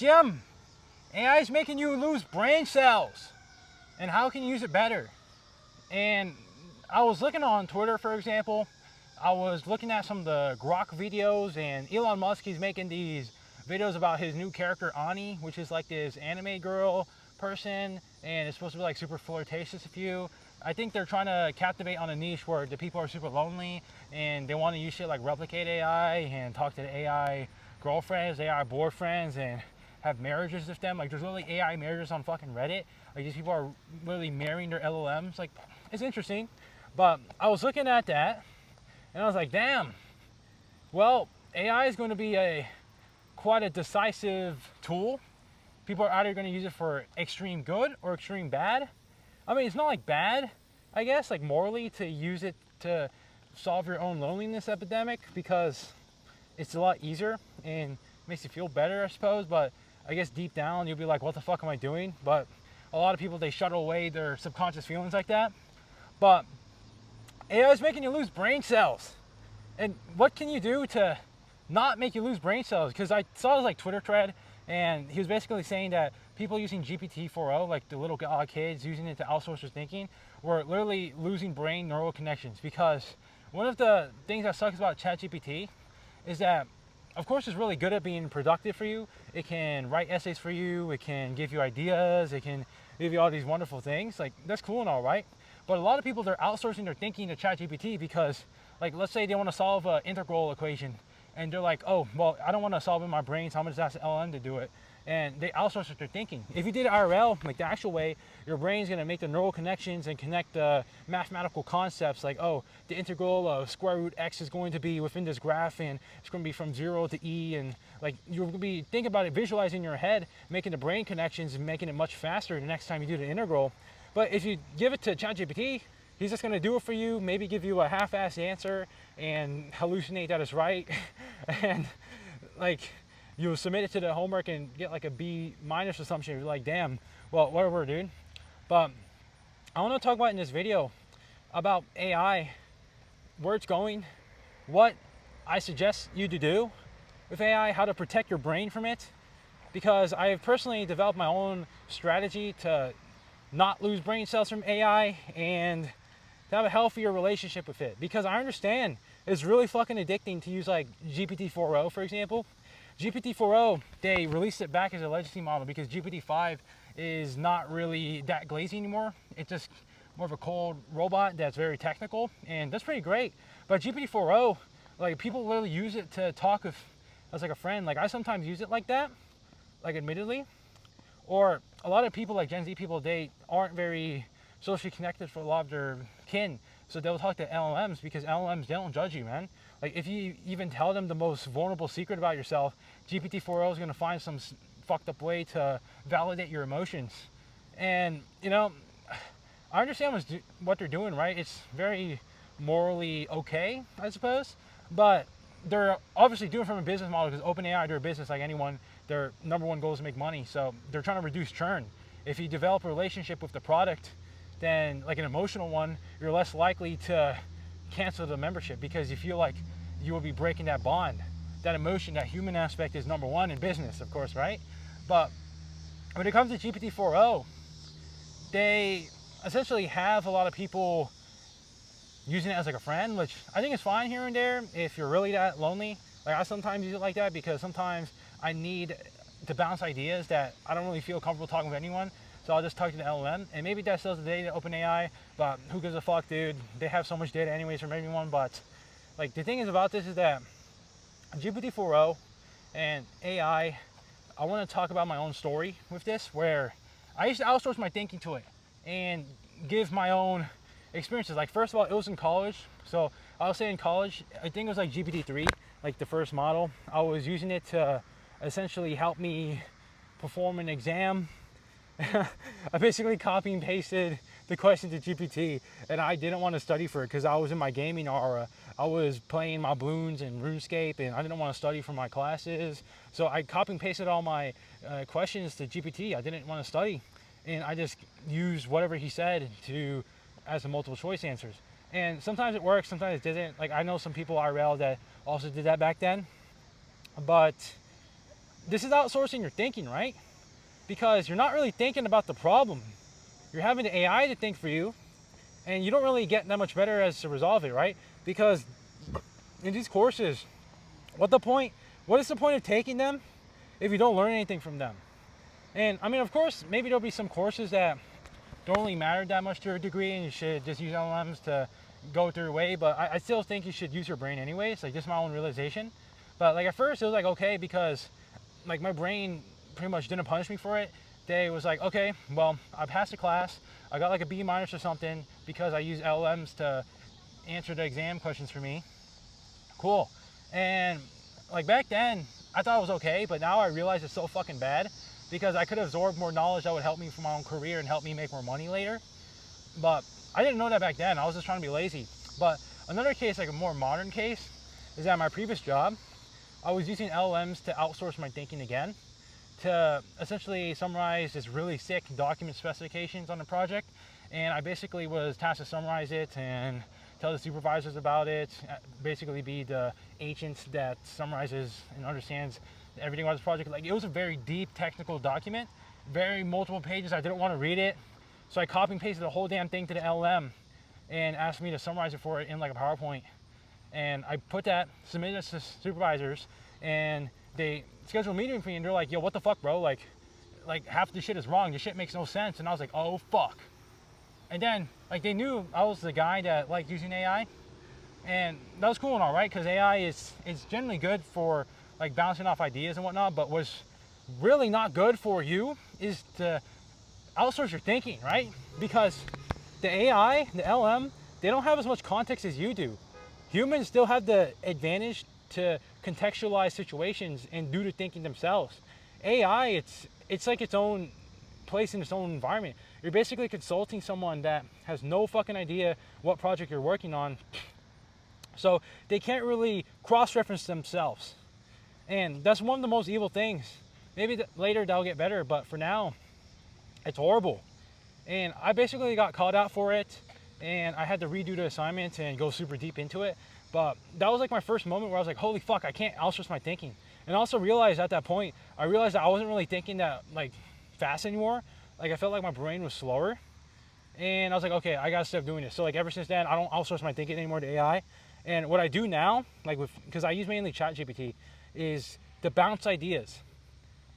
Jim, AI is making you lose brain cells. And how can you use it better? And I was looking on Twitter, for example. I was looking at some of the Grok videos, and Elon Musk, he's making these videos about his new character, Ani, which is like this anime girl person, and it's supposed to be like super flirtatious with you. I think they're trying to captivate on a niche where the people are super lonely, and they want to use shit like replicate AI and talk to the AI girlfriends, AI boyfriends, and have marriages with them. Like, there's literally AI marriages on fucking Reddit. Like, these people are literally marrying their LLMs. Like, it's interesting. But I was looking at that, and I was like, damn. Well, AI is going to be quite a decisive tool. People are either going to use it for extreme good or extreme bad. I mean, it's not like bad, I guess, like morally, to use it to solve your own loneliness epidemic, because it's a lot easier and makes you feel better, I suppose. But I guess deep down you'll be like, what the fuck am I doing? But a lot of people, they shuttle away their subconscious feelings like that. But AI is making you lose brain cells. And what can you do to not make you lose brain cells? Because I saw his like Twitter thread, and he was basically saying that people using GPT-4o, like the little kids using it to outsource their thinking, were literally losing brain neural connections. Because one of the things that sucks about ChatGPT is that, of course, it's really good at being productive for you. It can write essays for you. It can give you ideas. It can give you all these wonderful things. Like, that's cool and all, right? But a lot of people, they're outsourcing their thinking to ChatGPT because, like, let's say they want to solve an integral equation, and they're like, oh, well, I don't want to solve it in my brain, so I'm going to just ask the LM to do it. And they outsource their thinking. If you did it IRL, like the actual way, your brain's going to make the neural connections and connect the mathematical concepts, like, oh, the integral of square root x is going to be within this graph, and it's going to be from 0 to e, and like you're going to be thinking about it, visualizing in your head, making the brain connections and making it much faster the next time you do the integral. But if you give it to ChatGPT, he's just going to do it for you, maybe give you a half-assed answer and hallucinate that it's right. And like, you'll submit it to the homework and get like a B- or something. You're like, damn, well, whatever, dude. But I want to talk about in this video about AI, where it's going, what I suggest you to do with AI, how to protect your brain from it. Because I have personally developed my own strategy to not lose brain cells from AI and to have a healthier relationship with it. Because I understand it's really fucking addicting to use like GPT-4o, for example. GPT-4o, they released it back as a legacy model because GPT-5 is not really that glazy anymore. It's just more of a cold robot that's very technical, and that's pretty great. But GPT-4o, like, people literally use it to talk with, as like a friend. Like, I sometimes use it like that, like, admittedly. Or a lot of people, like Gen Z people, they aren't very socially connected for a lot of their kin. So they'll talk to LLMs because LLMs, they don't judge you, man. Like, if you even tell them the most vulnerable secret about yourself, GPT-4o is going to find some fucked up way to validate your emotions. And, you know, I understand what they're doing, right? It's very morally okay, I suppose. But they're obviously doing it from a business model, because OpenAI, they're a business like anyone. Their number one goal is to make money. So they're trying to reduce churn. If you develop a relationship with the product, then like an emotional one, you're less likely to cancel the membership because you feel like you will be breaking that bond. That emotion, that human aspect is number one in business, of course, right? But when it comes to GPT-4o, they essentially have a lot of people using it as like a friend, which I think is fine here and there if you're really that lonely. Like, I sometimes use it like that because sometimes I need to bounce ideas that I don't really feel comfortable talking with anyone. So I'll just talk to the LLM, and maybe that sells the data to OpenAI, but who gives a fuck, dude? They have so much data anyways from everyone. But like, the thing is about this is that GPT-4o and AI, I want to talk about my own story with this, where I used to outsource my thinking to it and give my own experiences. Like, first of all, it was in college. So I'll say in college, I think it was like GPT-3, like the first model. I was using it to essentially help me perform an exam. I basically copy and pasted the question to GPT, and I didn't want to study for it because I was in my gaming aura. I was playing my balloons and RuneScape, and I didn't want to study for my classes. So I copy and pasted all my questions to GPT. I didn't want to study, and I just used whatever he said to as a multiple choice answers. And sometimes it works, sometimes it didn't. Like, I know some people IRL that also did that back then, but this is outsourcing your thinking, right? Because you're not really thinking about the problem. You're having the AI to think for you, and you don't really get that much better as to resolve it, right? Because in these courses, what is the point of taking them if you don't learn anything from them? And I mean, of course, maybe there'll be some courses that don't really matter that much to your degree and you should just use LLMs to go through your way, but I still think you should use your brain anyways, like just my own realization. But like at first it was like okay, because like my brain pretty much didn't punish me for it. They was like, okay, well, I passed the class, I got like a B- or something because I used LLMs to answer the exam questions for me. Cool. And like back then I thought it was okay, but now I realize it's so fucking bad because I could absorb more knowledge that would help me for my own career and help me make more money later. But I didn't know that back then. I was just trying to be lazy. But another case, like a more modern case, is that my previous job, I was using LLMs to outsource my thinking again, to essentially summarize this really sick document specifications on the project. And I basically was tasked to summarize it and tell the supervisors about it, basically be the agent that summarizes and understands everything about this project. Like it was a very deep technical document, very multiple pages. I didn't want to read it. So I copy and pasted the whole damn thing to the LLM and asked me to summarize it for it in like a PowerPoint. And I put that, submitted it to supervisors, and they scheduled a meeting with me and they're like, yo, what the fuck, bro? Like half the shit is wrong. This shit makes no sense. And I was like, oh, fuck. And then like they knew I was the guy that liked using AI. And that was cool and all, right? Because AI is generally good for like bouncing off ideas and whatnot, but what's really not good for you is to outsource your thinking, right? Because the AI, the LM, they don't have as much context as you do. Humans still have the advantage to contextualize situations and do the thinking themselves. AI, it's like its own place in its own environment. You're basically consulting someone that has no fucking idea what project you're working on. So they can't really cross-reference themselves. And that's one of the most evil things. Maybe later that'll get better, but for now, it's horrible. And I basically got called out for it, and I had to redo the assignment and go super deep into it. But that was like my first moment where I was like, holy fuck, I can't outsource my thinking. And I also realized at that point, I realized that I wasn't really thinking that like fast anymore. Like I felt like my brain was slower. And I was like, okay, I gotta stop doing this. So like ever since then, I don't outsource my thinking anymore to AI. And what I do now, like because I use mainly chatgpt, is to bounce ideas.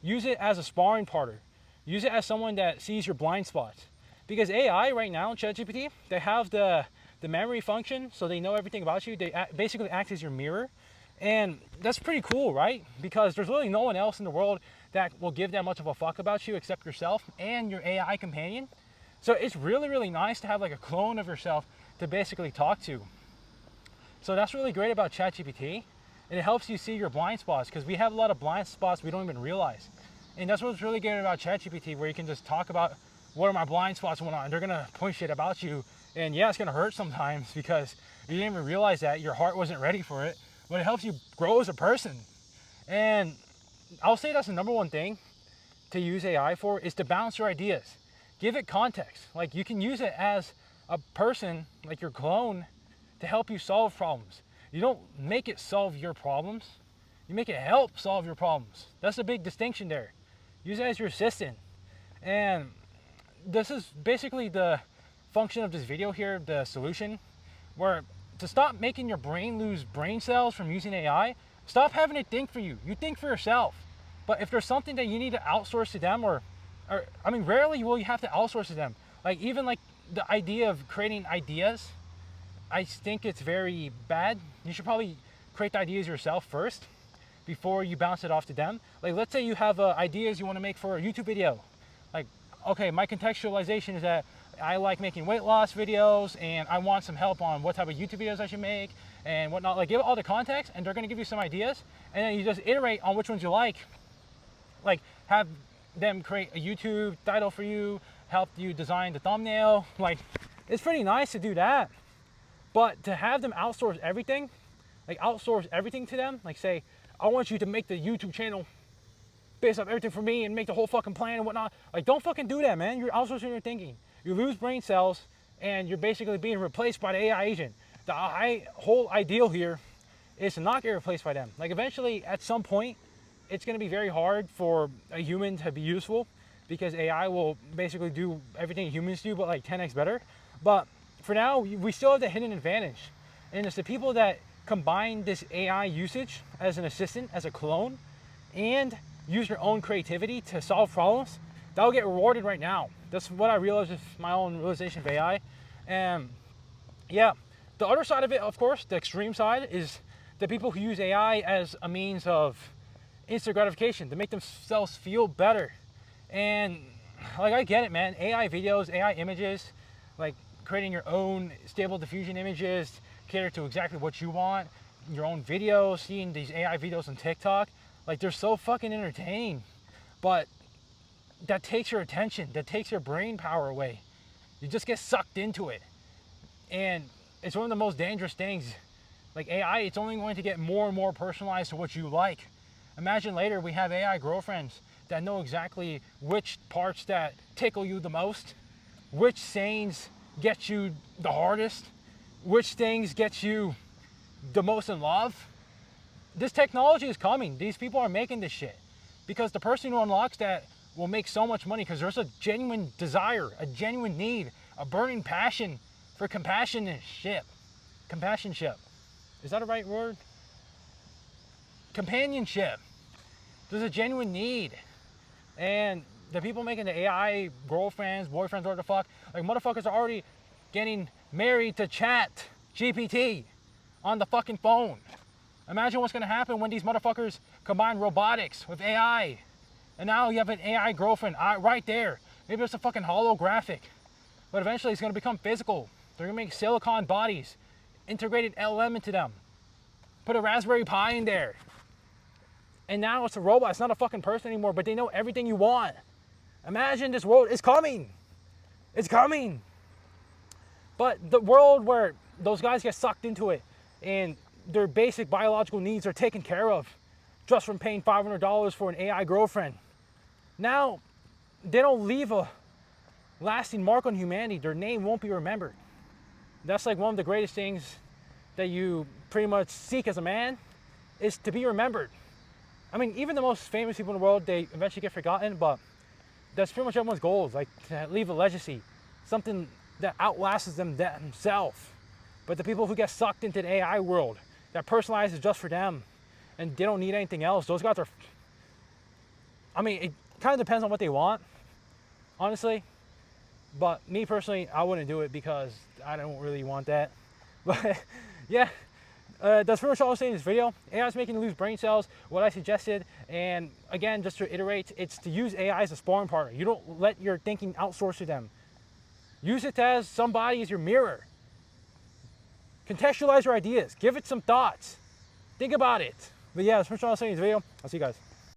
Use it as a sparring partner. Use it as someone that sees your blind spots. Because AI right now, chatgpt, they have the memory function, so they know everything about you. They basically act as your mirror. And that's pretty cool, right? Because there's really no one else in the world that will give that much of a fuck about you except yourself and your AI companion. So it's really, really nice to have like a clone of yourself to basically talk to. So that's really great about ChatGPT. And it helps you see your blind spots, because we have a lot of blind spots we don't even realize. And that's what's really good about ChatGPT, where you can just talk about what are my blind spots and whatnot, and they're gonna point shit about you. And yeah, it's gonna hurt sometimes because you didn't even realize that your heart wasn't ready for it, but it helps you grow as a person. And I'll say that's the number one thing to use AI for, is to balance your ideas. Give it context. Like you can use it as a person, like your clone, to help you solve problems. You don't make it solve your problems. You make it help solve your problems. That's the big distinction there. Use it as your assistant. And this is basically the function of this video here, the solution, where to stop making your brain lose brain cells from using AI, stop having it think for you. You think for yourself. But if there's something that you need to outsource to them, or I mean, rarely will you have to outsource to them. Like even like the idea of creating ideas, I think it's very bad. You should probably create the ideas yourself first before you bounce it off to them. Like let's say you have ideas you want to make for a YouTube video. Like, okay, my contextualization is that I like making weight loss videos and I want some help on what type of YouTube videos I should make and whatnot. Like give it all the context and they're gonna give you some ideas, and then you just iterate on which ones you like. Like have them create a YouTube title for you, help you design the thumbnail. Like it's pretty nice to do that. But to have them outsource everything, like outsource everything to them, like say, I want you to make the YouTube channel based off everything for me and make the whole fucking plan and whatnot. Like don't fucking do that, man. You're outsourcing your thinking. You lose brain cells and you're basically being replaced by the AI agent. The whole ideal here is to not get replaced by them. Like eventually at some point, it's going to be very hard for a human to be useful, because AI will basically do everything humans do, but like 10x better. But for now, we still have the hidden advantage. And it's the people that combine this AI usage as an assistant, as a clone, and use your own creativity to solve problems, that'll get rewarded right now. That's what I realized with my own realization of AI. And yeah, the other side of it, of course, the extreme side, is the people who use AI as a means of instant gratification to make themselves feel better. And like, I get it, man. AI videos, AI images, like creating your own stable diffusion images, cater to exactly what you want, your own videos, seeing these AI videos on TikTok, like, they're so fucking entertaining. But that takes your attention, that takes your brain power away. You just get sucked into it. And it's one of the most dangerous things. Like, AI, it's only going to get more and more personalized to what you like. Imagine later we have AI girlfriends that know exactly which parts that tickle you the most, which sayings get you the hardest, which things get you the most in love. This technology is coming. These people are making this shit because the person who unlocks that will make so much money, because there's a genuine desire, a genuine need, a burning passion for companionship. Companionship. Is that a right word? Companionship. There's a genuine need. And the people making the AI girlfriends, boyfriends, whatever the fuck, like, motherfuckers are already getting married to chatgpt on the fucking phone. Imagine what's gonna happen when these motherfuckers combine robotics with AI. And now you have an AI girlfriend right there. Maybe it's a fucking holographic, but eventually it's gonna become physical. They're gonna make silicon bodies, integrated LLM into them, put a Raspberry Pi in there. And now it's a robot, it's not a fucking person anymore, but they know everything you want. Imagine this world is coming. It's coming. But the world where those guys get sucked into it and their basic biological needs are taken care of just from paying $500 for an AI girlfriend. Now, they don't leave a lasting mark on humanity. Their name won't be remembered. That's like one of the greatest things that you pretty much seek as a man, is to be remembered. I mean, even the most famous people in the world, they eventually get forgotten, but that's pretty much everyone's goal, like to leave a legacy, something that outlasts them themselves. But the people who get sucked into the AI world, that personalizes just for them, and they don't need anything else, those guys are, I mean, it kind of depends on what they want, honestly. But me personally, I wouldn't do it because I don't really want that. But yeah, that's pretty much all I'll say in this video. AI is making you lose brain cells, what I suggested. And again, just to iterate, it's to use AI as a sparring partner. You don't let your thinking outsource to them. Use it as somebody as your mirror. Contextualize your ideas. Give it some thoughts. Think about it. But yeah, that's pretty much all I'll say in this video. I'll see you guys.